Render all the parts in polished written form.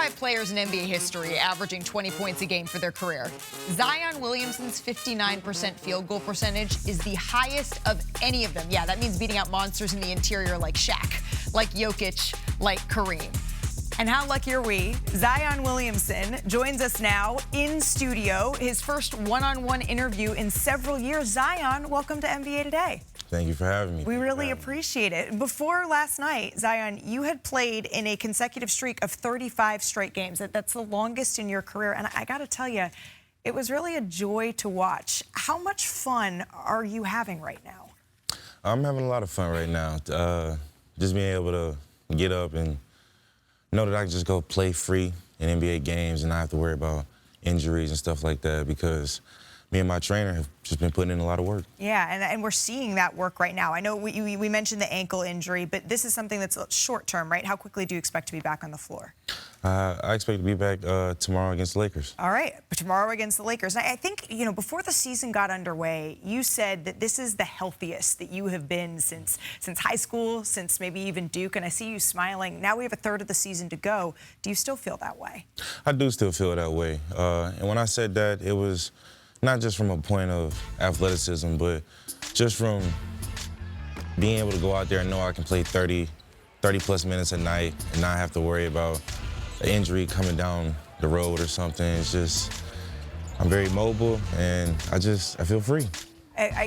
35 players in NBA history averaging 20 points a game for their career. Zion Williamson's 59% field goal percentage is the highest of any of them. Yeah, that means beating out monsters in the interior like Shaq, like Jokic, like Kareem. And how lucky are we? Zion Williamson joins us now in studio. His first one-on-one interview in several years. Zion, welcome to NBA Today. Thank you for having me. We really appreciate it. Before last night, Zion, you had played in a consecutive streak of 35 straight games. That's the longest in your career. And I got to tell you, it was really a joy to watch. How much fun are you having right now? I'm having a lot of fun right now. Just being able to get up and know that I can just go play free in NBA games and not have to worry about injuries and stuff like that, because me and my trainer have just been putting in a lot of work. Yeah, and we're seeing that work right now. I know we mentioned the ankle injury, but this is something that's short term, right? How quickly do you expect to be back on the floor? I expect to be back tomorrow against the Lakers. All right, but tomorrow against the Lakers. And I think, you know, before the season got underway, you said that this is the healthiest that you have been since high school, since maybe even Duke, and I see you smiling. Now we have a third of the season to go. Do you still feel that way? I do still feel that way. And when I said that, it was not just from a point of athleticism, but just from being able to go out there and know I can play 30-plus minutes a night and not have to worry about an injury coming down the road or something. It's just, I'm very mobile, and I feel free.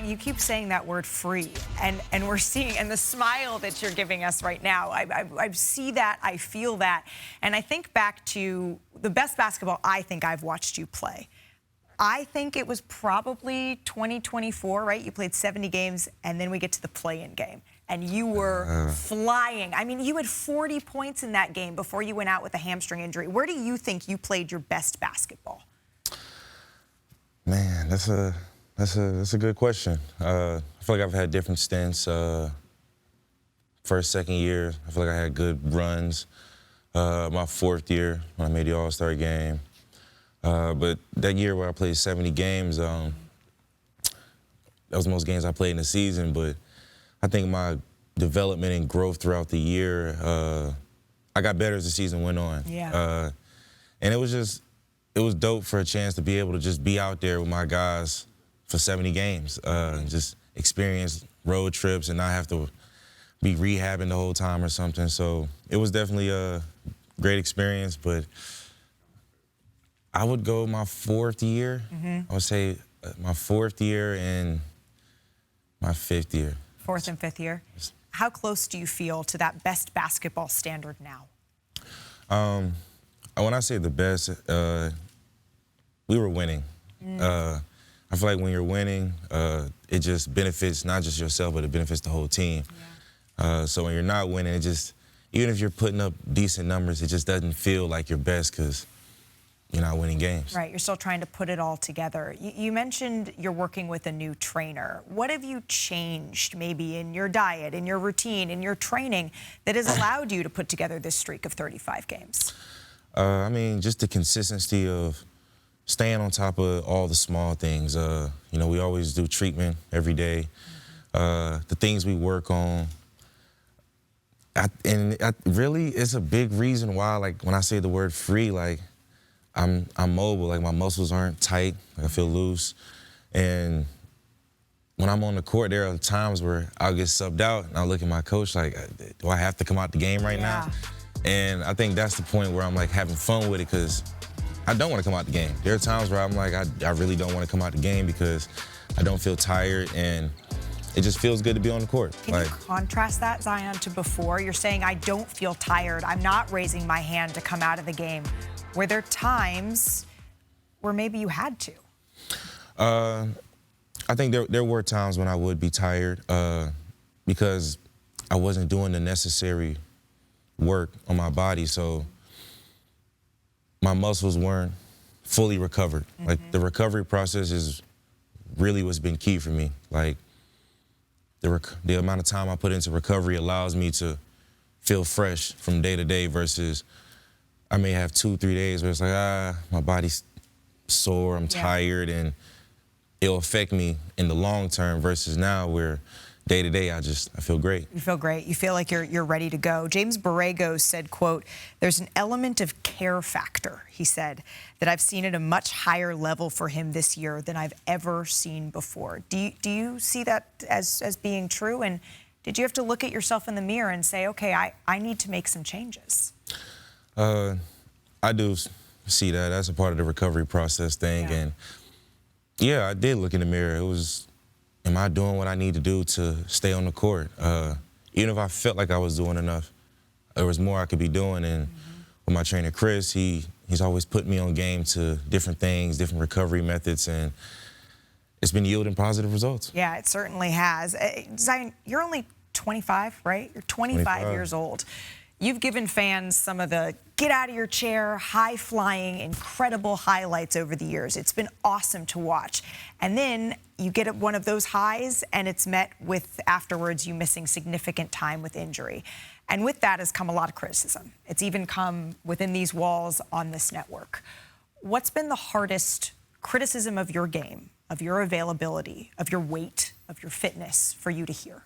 You keep saying that word free, and we're seeing, and the smile that you're giving us right now, I see that, I feel that, and I think back to the best basketball I think I've watched you play. I think it was probably 2024, right? You played 70 games, and then we get to the play-in game, and you were flying. I mean, you had 40 points in that game before you went out with a hamstring injury. Where do you think you played your best basketball? Man, that's a good question. I feel like I've had different stints. First, second year, I feel like I had good runs. My fourth year, when I made the All-Star game. But that year where I played 70 games, that was the most games I played in the season. But I think my development and growth throughout the year, I got better as the season went on. Yeah. And it was dope for a chance to be able to just be out there with my guys for 70 games, just experience road trips and not have to be rehabbing the whole time or something. So it was definitely a great experience, but I would go my fourth year. I would say my fourth year and my fifth year. Fourth and fifth year. How close do you feel to that best basketball standard now? When I say the best, we were winning. I feel like when you're winning, it just benefits not just yourself, but it benefits the whole team. Yeah. So when you're not winning, it just, even if you're putting up decent numbers, it just doesn't feel like your best because you're not winning games. Right, you're still trying to put it all together. You mentioned you're working with a new trainer. What have you changed maybe in your diet, in your routine, in your training that has allowed you to put together this streak of 35 games? I mean, just the consistency of staying on top of all the small things. You know, we always do treatment every day. The things we work on. Really, it's a big reason why, like, when I say the word free, like, I'm mobile, like my muscles aren't tight, like I feel loose. And when I'm on the court, there are times where I'll get subbed out and I'll look at my coach like, do I have to come out the game right now? And I think that's the point where I'm like having fun with it, because I don't want to come out the game. There are times where I'm like, I really don't want to come out the game because I don't feel tired, and it just feels good to be on the court. Can you contrast that, Zion, to before? You're saying, I don't feel tired. I'm not raising my hand to come out of the game. Were there times where maybe you had to? I think there were times when I would be tired because I wasn't doing the necessary work on my body, so my muscles weren't fully recovered. Like, the recovery process is really what's been key for me. Like, the amount of time I put into recovery allows me to feel fresh from day to day versus I may have 2-3 days where it's like, my body's sore, I'm tired, and it'll affect me in the long term versus now where day to day, I feel great. You feel great. You feel like you're ready to go. James Borrego said, quote, "There's an element of care factor," he said, "that I've seen at a much higher level for him this year than I've ever seen before." Do you see that as being true? And did you have to look at yourself in the mirror and say, okay, I need to make some changes? I do see that. That's a part of the recovery process thing. Yeah. And yeah, I did look in the mirror. It was, am I doing what I need to do to stay on the court? Even if I felt like I was doing enough, there was more I could be doing. And with my trainer, Chris, he's always put me on game to different things, different recovery methods, and it's been yielding positive results. Yeah, it certainly has. Zion, you're only 25, right? You're 25 years old. You've given fans some of the get out of your chair, high-flying, incredible highlights over the years. It's been awesome to watch. And then you get one of those highs, and it's met with, afterwards, you missing significant time with injury. And with that has come a lot of criticism. It's even come within these walls on this network. What's been the hardest criticism of your game, of your availability, of your weight, of your fitness for you to hear?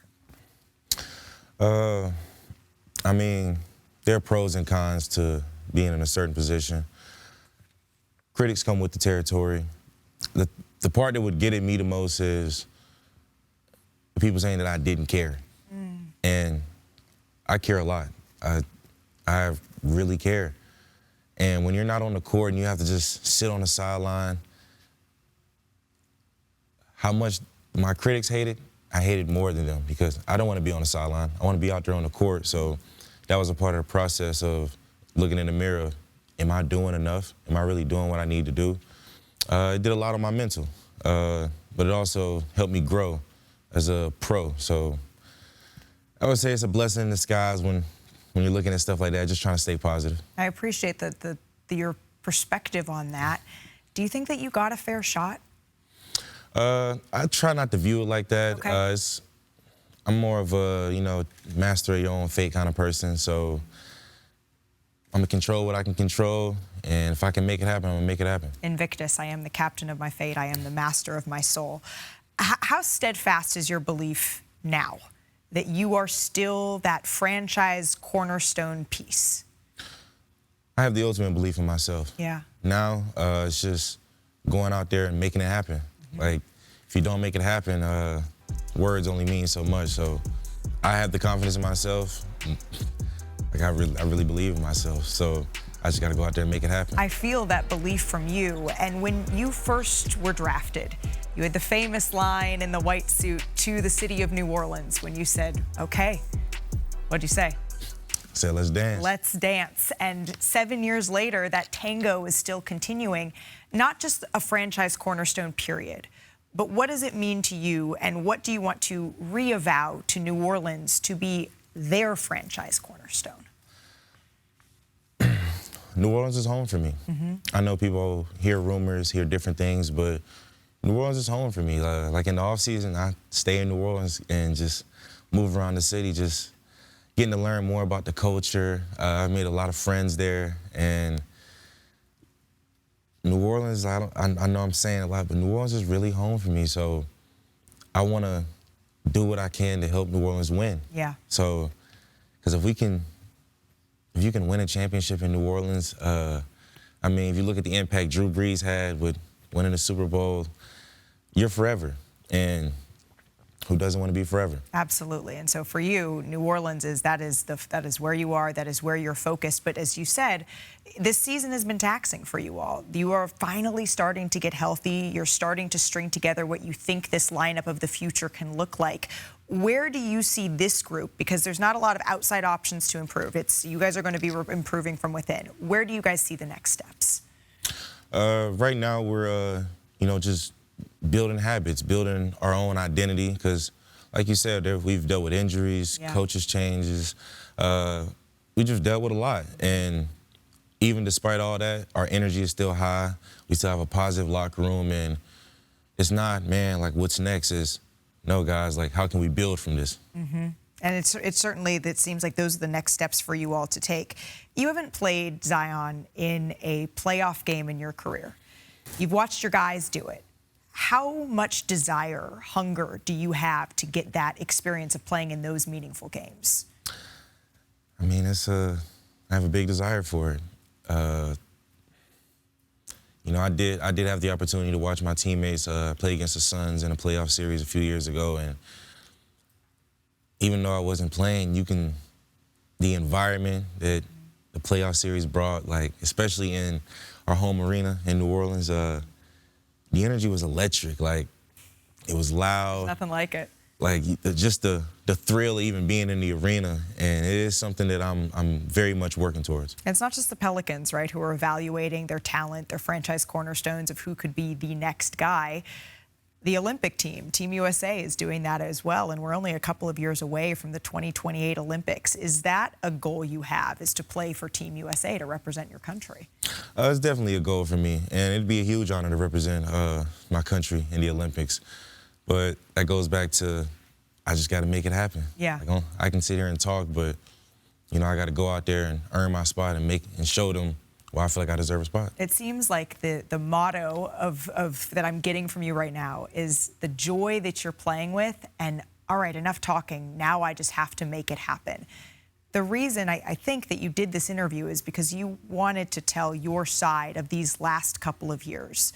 I mean, there are pros and cons to being in a certain position. Critics come with the territory. The part that would get at me the most is people saying that I didn't care. And I care a lot. I really care. And when you're not on the court and you have to just sit on the sideline, how much my critics hate it, I hate it more than them, because I don't want to be on the sideline. I want to be out there on the court. So that was a part of the process of looking in the mirror. Am I doing enough? Am I really doing what I need to do? It did a lot on my mental, but it also helped me grow as a pro. So I would say it's a blessing in disguise when you're looking at stuff like that, just trying to stay positive. I appreciate your perspective on that. Do you think that you got a fair shot? I try not to view it like that. Okay. I'm more of a, master your own fate kind of person. So I'm gonna control what I can control, and if I can make it happen, I'm gonna make it happen. Invictus, I am the captain of my fate. I am the master of my soul. How steadfast is your belief now that you are still that franchise cornerstone piece? I have the ultimate belief in myself. Yeah. Now, it's just going out there and making it happen. Like, if you don't make it happen, words only mean so much. So I have the confidence in myself. Like, I really believe in myself. So I just got to go out there and make it happen. I feel that belief from you. And when you first were drafted, you had the famous line in the white suit to the city of New Orleans when you said, okay, what'd you say? I said, let's dance. Let's dance. And 7 years later, that tango is still continuing. Not just a franchise cornerstone, period, but what does it mean to you, and what do you want to reavow to New Orleans to be their franchise cornerstone? New Orleans is home for me. I know people hear rumors, hear different things, but New Orleans is home for me. Like in the off season, I stay in New Orleans and just move around the city, just getting to learn more about the culture. I've made a lot of friends there, and New Orleans, I know I'm saying a lot, but New Orleans is really home for me. So I want to do what I can to help New Orleans win. Yeah. So, because if you can win a championship in New Orleans, I mean, if you look at the impact Drew Brees had with winning the Super Bowl, you're forever. And who doesn't want to be forever? Absolutely. And so for you, New Orleans that is where you are, that is where you're focused. But as you said, this season has been taxing for you all. You are finally starting to get healthy. You're starting to string together what you think this lineup of the future can look like. Where do you see this group? Because there's not a lot of outside options to improve. You guys are going to be improving from within. Where do you guys see the next steps? Right now, we're just building habits, building our own identity, because like you said, we've dealt with injuries, coaches changes. We just dealt with a lot. And even despite all that, our energy is still high. We still have a positive locker room, and it's not, man, like what's next is, no, guys, like how can we build from this? And it's certainly, that seems like those are the next steps for you all to take. You haven't played, Zion, in a playoff game in your career. You've watched your guys do it. How much desire, hunger do you have to get that experience of playing in those meaningful games? I mean, I have a big desire for it. You know, I did have the opportunity to watch my teammates play against the Suns in a playoff series a few years ago, and even though I wasn't playing, the environment that the playoff series brought, like especially in our home arena in New Orleans, the energy was electric. Like, it was loud. Nothing like it. Like, just the thrill of even being in the arena, and it is something that I'm very much working towards. And it's not just the Pelicans, right, who are evaluating their talent, their franchise cornerstones of who could be the next guy. The Olympic team, Team USA, is doing that as well, and we're only a couple of years away from the 2028 Olympics. Is that a goal you have, is to play for Team USA, to represent your country? It's definitely a goal for me, and it'd be a huge honor to represent my country in the Olympics. But that goes back to, I just got to make it happen. Yeah. Like, I can sit here and talk, but, you know, I got to go out there and earn my spot and show them why I feel like I deserve a spot. It seems like the motto of that I'm getting from you right now is the joy that you're playing with, and all right, enough talking, now I just have to make it happen. The reason I think that you did this interview is because you wanted to tell your side of these last couple of years.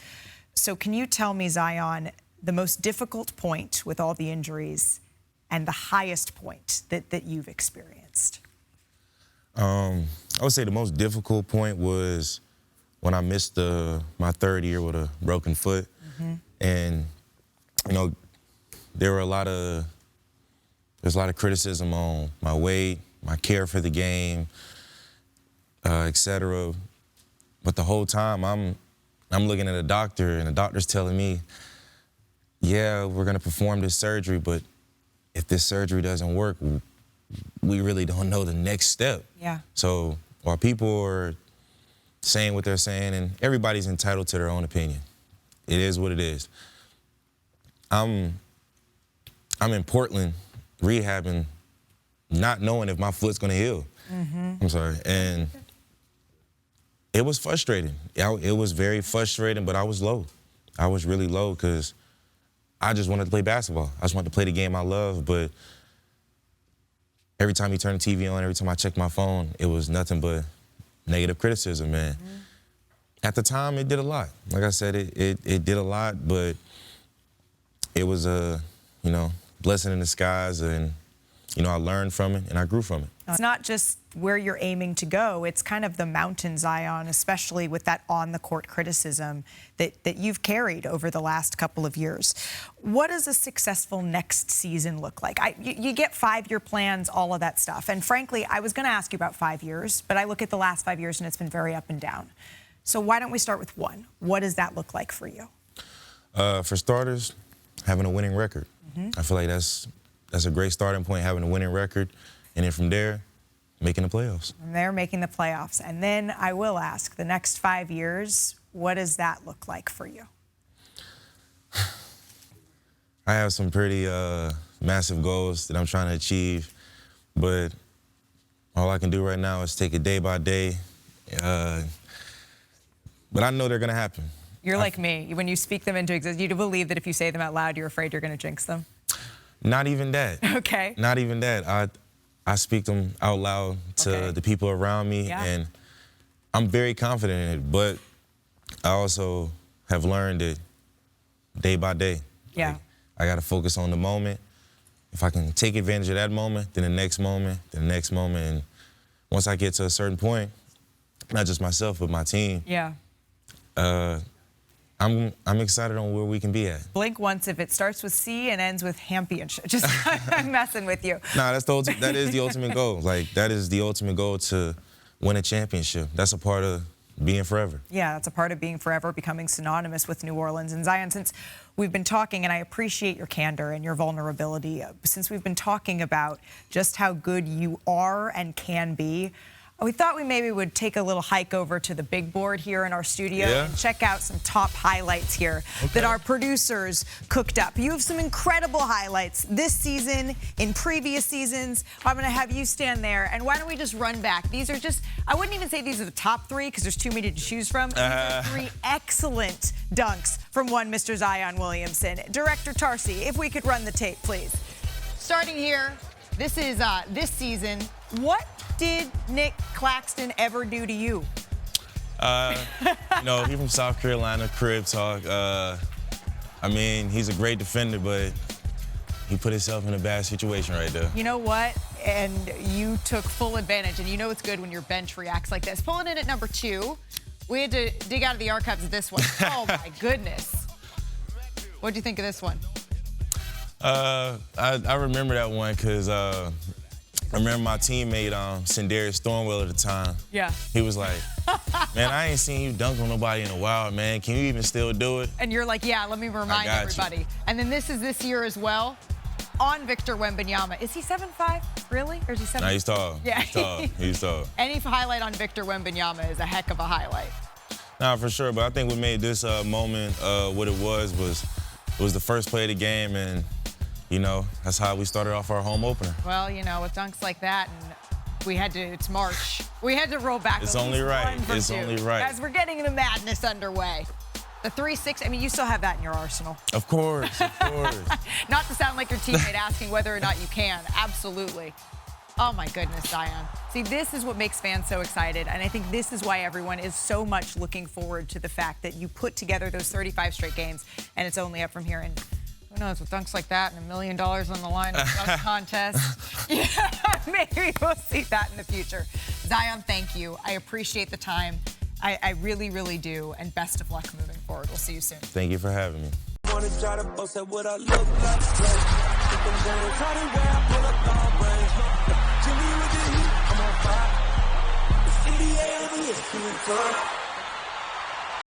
So can you tell me, Zion, the most difficult point with all the injuries and the highest point that you've experienced? I would say the most difficult point was when I missed my third year with a broken foot. Mm-hmm. And, you know, there's a lot of criticism on my weight, my care for the game, et cetera. But the whole time I'm looking at a doctor, and the doctor's telling me, yeah, we're going to perform this surgery, but if this surgery doesn't work, we really don't know the next step. Yeah. So while people are saying what they're saying, and everybody's entitled to their own opinion, it is what it is. I'm in Portland rehabbing, not knowing if my foot's going to heal. Mm-hmm. I'm sorry. And it was frustrating. It was very frustrating, but I was low. I was really low because I just wanted to play basketball. I just wanted to play the game I love, but every time you turn the TV on, every time I checked my phone, it was nothing but negative criticism, man. Mm-hmm. At the time, it did a lot. Like I said, it did a lot, but it was a, you know, blessing in disguise, and, you know, I learned from it and I grew from it. It's not just where you're aiming to go, it's kind of the mountain, Zion, especially with that on-the-court criticism that you've carried over the last couple of years. What does a successful next season look like? You get 5-year plans, all of that stuff. And frankly, I was going to ask you about 5 years, but I look at the last 5 years and it's been very up and down. So why don't we start with one? What does that look like for you? For starters, having a winning record. Mm-hmm. I feel like that's a great starting point, having a winning record. And then from there, making the playoffs. From there, making the playoffs. And then I will ask, the next 5 years, what does that look like for you? I have some pretty massive goals that I'm trying to achieve, but all I can do right now is take it day by day. But I know they're going to happen. You're like me. When you speak them into existence, you do believe that if you say them out loud, you're afraid you're going to jinx them? Not even that. Okay. Not even that. I speak them out loud to the people around me, and I'm very confident in it. But I also have learned it day by day. Yeah. Like, I got to focus on the moment. If I can take advantage of that moment, then the next moment, then the next moment. And once I get to a certain point, not just myself, but my team, I'm excited on where we can be at. Blink once if it starts with C and ends with championship. Just I'm messing with you. Nah, that is the ultimate goal. Like, that is the ultimate goal, to win a championship. That's a part of being forever. Yeah, that's a part of being forever, becoming synonymous with New Orleans. And Zion, since we've been talking, and I appreciate your candor and your vulnerability, since we've been talking about just how good you are and can be, We thought we maybe would take a little hike over to the big board here in our studio and check out some top highlights here that our producers cooked up. You have some incredible highlights this season, in previous seasons. I'm going to have you stand there, and why don't we just run back? These are just, I wouldn't even say these are the top three because there's too many to choose from. These are three excellent dunks from one Mr. Zion Williamson. Director Tarsi, if we could run the tape, please. Starting here, this is this season. What did Nick Claxton ever do to you? You know, he's from South Carolina, crib talk. I mean, he's a great defender, but he put himself in a bad situation right there. You know what? And you took full advantage. And you know it's good when your bench reacts like this. Pulling in at number 2, we had to dig out of the archives of this one. Oh, my goodness. What do you think of this one? I remember that one because I remember my teammate, Sindarius Thornwell at the time. Yeah. He was like, man, I ain't seen you dunk on nobody in a while, man. Can you even still do it? And you're like, yeah, let me remind everybody. You. And then this is this year as well, on Victor Wembanyama. Is he 7'5", really? Or is he 7'5"? No, he's tall. Yeah. He's tall. He's tall. Any highlight on Victor Wembanyama is a heck of a highlight. Nah, for sure. But I think what made this moment what it was the first play of the game, and you know, that's how we started off our home opener. Well, you know, with dunks like that, and we had to, it's March. We had to roll back. It's only right. It's only right. As we're getting the madness underway. The 3-6, I mean, you still have that in your arsenal. Of course, of course. Not to sound like your teammate asking whether or not you can. Absolutely. Oh, my goodness, Zion. See, this is what makes fans so excited, and I think this is why everyone is so much looking forward to the fact that you put together those 35 straight games, and it's only up from here. And who knows, with dunks like that and $1 million on the line in the dunk contest, yeah, maybe we'll see that in the future. Zion, thank you. I appreciate the time. I really, really do, and best of luck moving forward. We'll see you soon. Thank you for having me. Wanna try to boast at what I look like. Think I'm gonna try to wear, pull up long range. Jimmy with the heat, I'm on fire. It's NBA, I'm here,